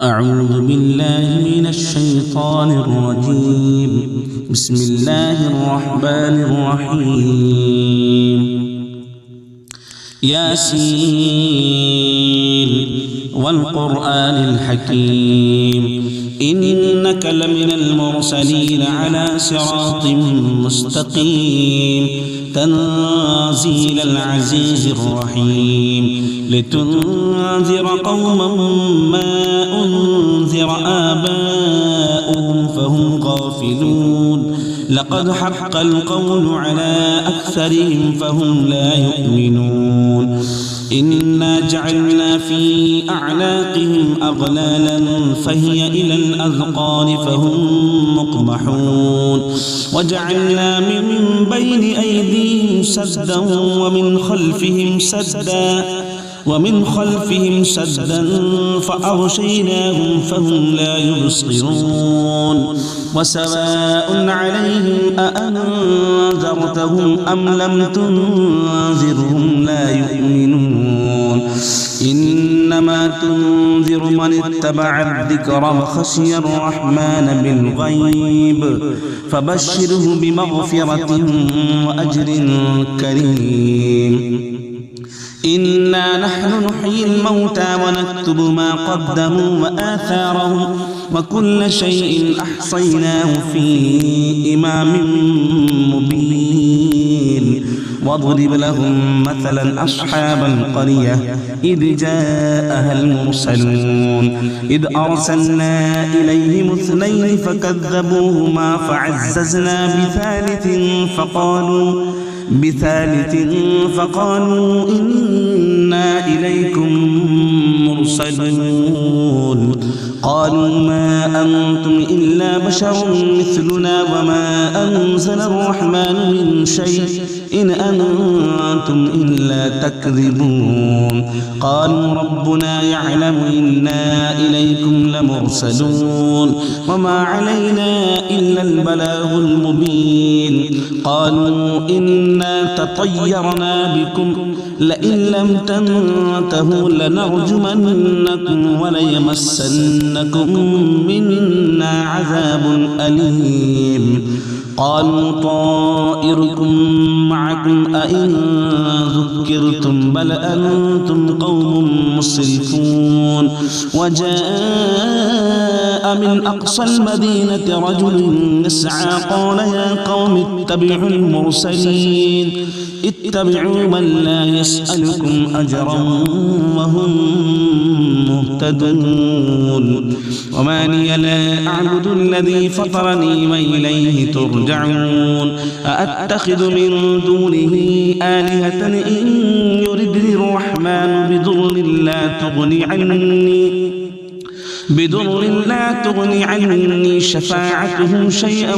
أعوذ بالله من الشيطان الرجيم. بسم الله الرحمن الرحيم. ياسين والقرآن الحكيم إنك لمن المرسلين على صراط مستقيم تنزيل العزيز الرحيم لتنذر قوما ما أنذر آباؤهم فهم غافلون لقد حق القول على أكثرهم فهم لا يؤمنون إنا جعلنا في أعناقهم أغلالا فهي إلى الأذقان فهم مقمحون وجعلنا من بين أيديهم سدا ومن خلفهم سدا فأغشيناهم فهم لا يبصرون وسواء عليهم أأنذرتهم أم لم تنذرهم لا يؤمنون إنما تنذر من اتبع الذكر وخشي الرحمن بالغيب فبشره بمغفرة وأجر كريم إنا نحن نحيي الموتى ونكتب ما قدموا وآثارهم وكل شيء أحصيناه في إمام مبين واضرب لهم مثلا أصحاب القرية إذ جاءها المرسلون إذ أرسلنا إليهم اثنين فكذبوهما فعززنا بثالث فقالوا إنا إليكم مرسلون قالوا ما أنتم إلا بشر مثلنا وما أنزل الرحمن من شيء إن أنتم إلا تكذبون قالوا ربنا يعلم إنا إليكم لمرسلون وما علينا إلا البلاغ المبين قالوا إنا تطيرنا بكم لئن لم تنتهوا لنرجمنكم وليمسنكم منا عذاب أليم قالوا طائركم معكم أئن ذكرتم بل أنتم قوم مسرفون وجاء من أقصى المدينة رجل يسعى قال يا قوم اتبعوا المرسلين اتبعوا من لا يسألكم أجرا وهم مهتدون وما لي لا أعبد الذي فطرني وإليه ترجعون أأتخذ من دونه آلهة إن يردني الرحمن بضر لا تغني عني شفاعتهم شيئا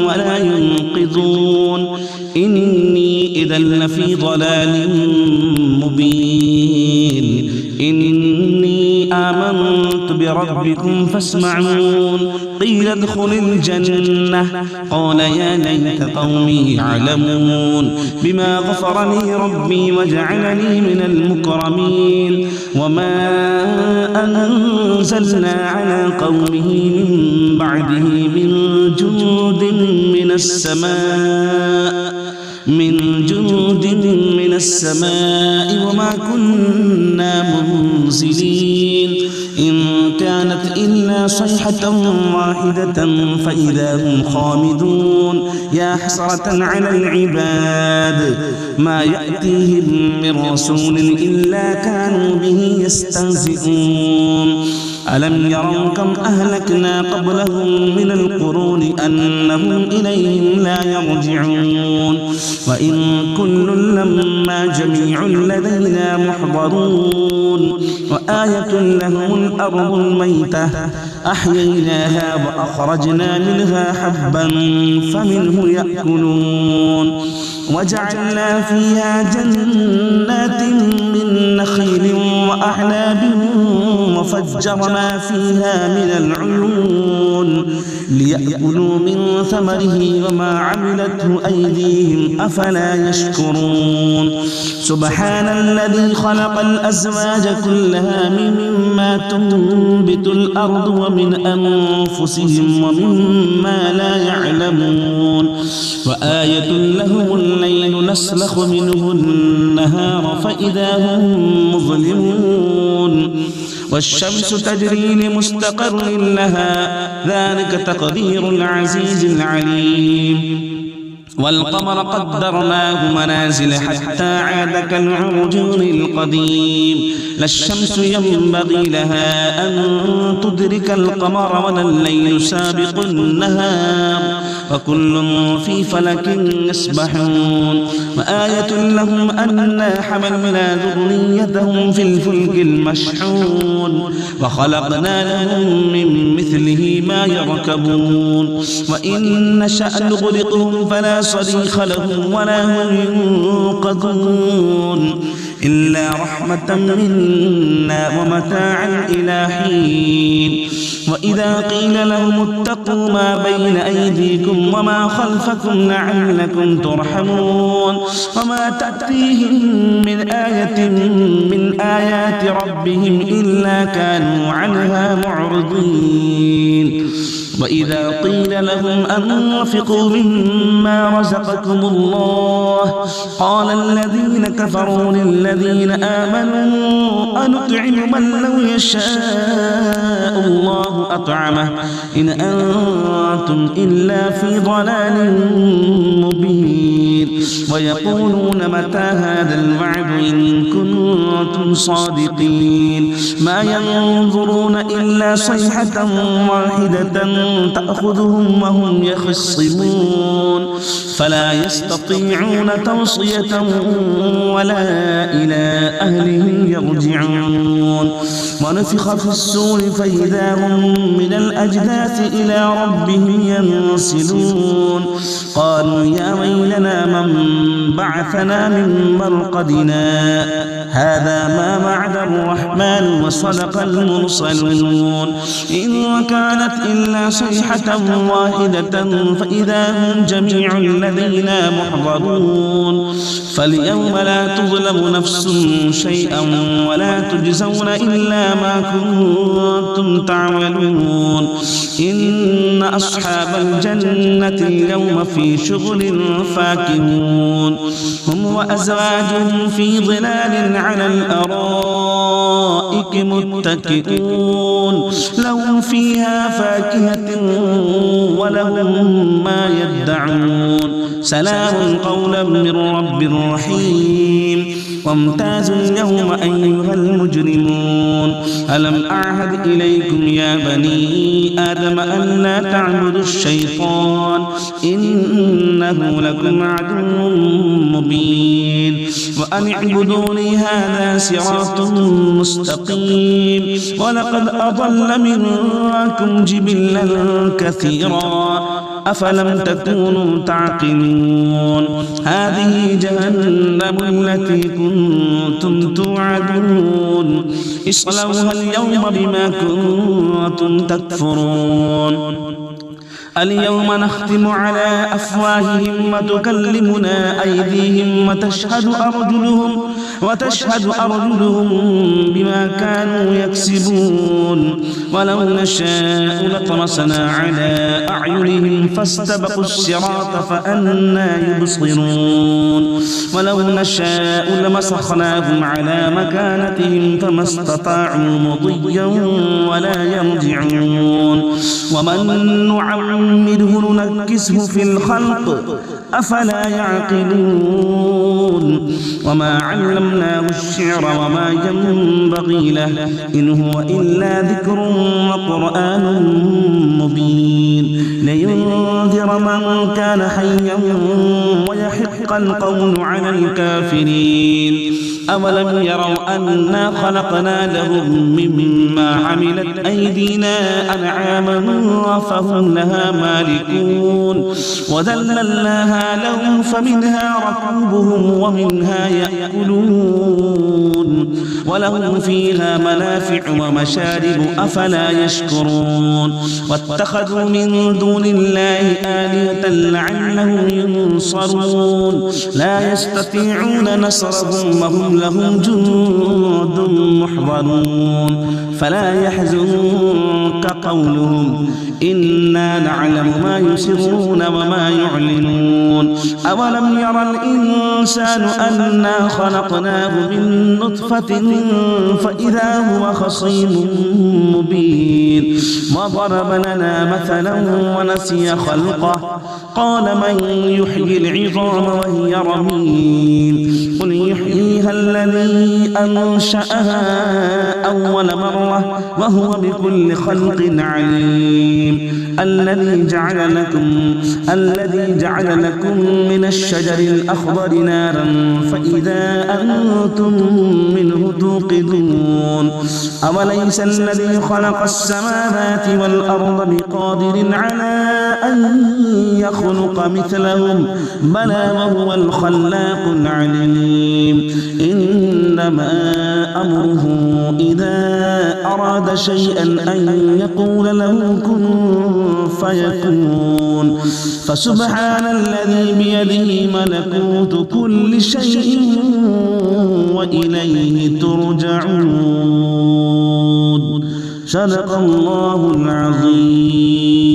ولا ينقذون إني إذا لفي ضلال مبين إني آمنت بربكم فاسمعون قيل ادخل الجنة قال يا ليت قومي يعلمون بما غفر لي ربي وجعلني من المكرمين وما أنزلنا على قومه من بعده من جند من السماء وما كنا منزلين إن كانت إلا صيحة واحدة فإذا هم خامدون يا حسرة على العباد ما يأتيهم من رسول إلا كانوا به يستهزئون ألم يروا كم أهلكنا قبلهم من القرون أنهم إليهم لا يرجعون وإن كل لما جميع لدينا محضرون وآية لهم الأرض الميتة أحييناها وأخرجنا منها حبا فمنه يأكلون وجعلنا فيها جنات من نخيل وأعناب وفجرنا فيها من العيون ليأكلوا من ثمره وما عملته أيديهم أفلا يشكرون سبحان الذي خلق الأزواج كلها مما تنبت الأرض ومن أنفسهم ومما لا يعلمون وآية لهم الليل نسلخ منه النهار فإذا هم مظلمون والشمس تجري لمستقر لها ذلك تقدير العزيز العليم والقمر قدرناه منازل حتى عاد كالعرجون القديم لا الشمس ينبغي لها أن تدرك القمر ولا الليل سابق النهار وكل في فلك يسبحون وآية لهم أنا حملنا ذريتهم في الفلك المشحون وخلقنا لهم من مثله ما يركبون وإن نشأ نغرقهم فلا صريخ لهم ولا هم ينقذون إلا رحمة منا ومتاعا إلى حين وإذا قيل لهم اتقوا ما بين أيديكم وما خلفكم لعلكم ترحمون وما تأتيهم من آية من آيات ربهم إلا كانوا عنها معرضين وإذا قيل لهم أنفقوا مما رزقكم الله قال الذين كفروا للذين آمنوا أنطعم من لو يشاء الله أطعمه إن أنتم إلا في ضلال مبين ويقولون متى هذا الوعد إن كنتم صادقين ما ينظرون إلا صيحة واحدة تأخذهم وهم يخصمون فلا يستطيعون توصية ولا إلى أهلهم يرجعون ونفخ في الصور فإذا هم من الأجداث إلى ربهم ينسلون قالوا يا ويلنا من بعثنا من مرقدنا هذا ما وعد الرحمن وصدق المرسلون إن كانت إلا صيحة واحدة فإذا هم جميع لدينا محضرون فاليوم لا تظلم نفس شيئا ولا تجزون إلا ما كنتم تعملون إن أصحاب الجنة اليوم في شغل فاكهون هم وأزواجهم في ظلال على الأرائك متكئون لهم فيها فاكهة ولهم ما يدعون سلام قولا من رب رحيم وامتازوا اليوم أيها المجرمون ألم أعهد إليكم يا بني آدم أن لا تعبدوا الشيطان إنه لكم عدو مبين وأن اعبدوني هذا صراط مستقيم ولقد أضل منكم جبلا كثيرا أفلم تكونوا تعقلون هذه جهنم التي كنتم توعدون اصلوها اليوم بما كنتم تكفرون اليوم نختم على أفواههم وتكلمنا أيديهم وتشهد أرجلهم بما كانوا يكسبون ولو نشاء لطمسنا على أعينهم فاستبقوا الصراط فأنى يبصرون ولو نشاء لمسخناهم على مكانتهم فما استطاعوا مضيا ولا يرجعون ومن نعمره ننكسه في الخلق أفلا يعقلون وما علمناه الشعر وما ينبغي له إن هو إلا ذكر وقرآن مبين لينذر من كان حيا ويحق القول على الكافرين أولم يروا أنا خلقنا لهم مما عملت أيدينا أنعاما فهم لها مالكون وذللناها لهم فمنها ركوبهم ومنها يأكلون ولهم فيها منافع ومشارب أفلا يشكرون واتخذوا من دون الله آلهة لعلهم ينصرون لا يستطيعون نصرهم وهم لهم جند محضرون فلا يحزنك قولهم إنا نعلم ما يسرون وما يعلنون أولم يرى الإنسان أنا خلقناه من نطفة فإذا هو خصيم مبين وضرب لنا مثلا ونسي خلقه قال من يحيي العظام وهي رميم قل يحييها الذي أنشأها أول مرة وهو بكل خلق عليم الذي جعل لكم من الشجر الأخضر نارا فإذا أنتم منه توقدون أوليس الذي خلق السماوات والأرض بقادر على أن يخلق مثلهم بلى وهو الخلاق العليم إنما أمره إذا أراد شيئا أن يقول له كن فيكون فسبحان الذي بيده ملكوت كل شيء وإليه ترجعون صدق الله العظيم.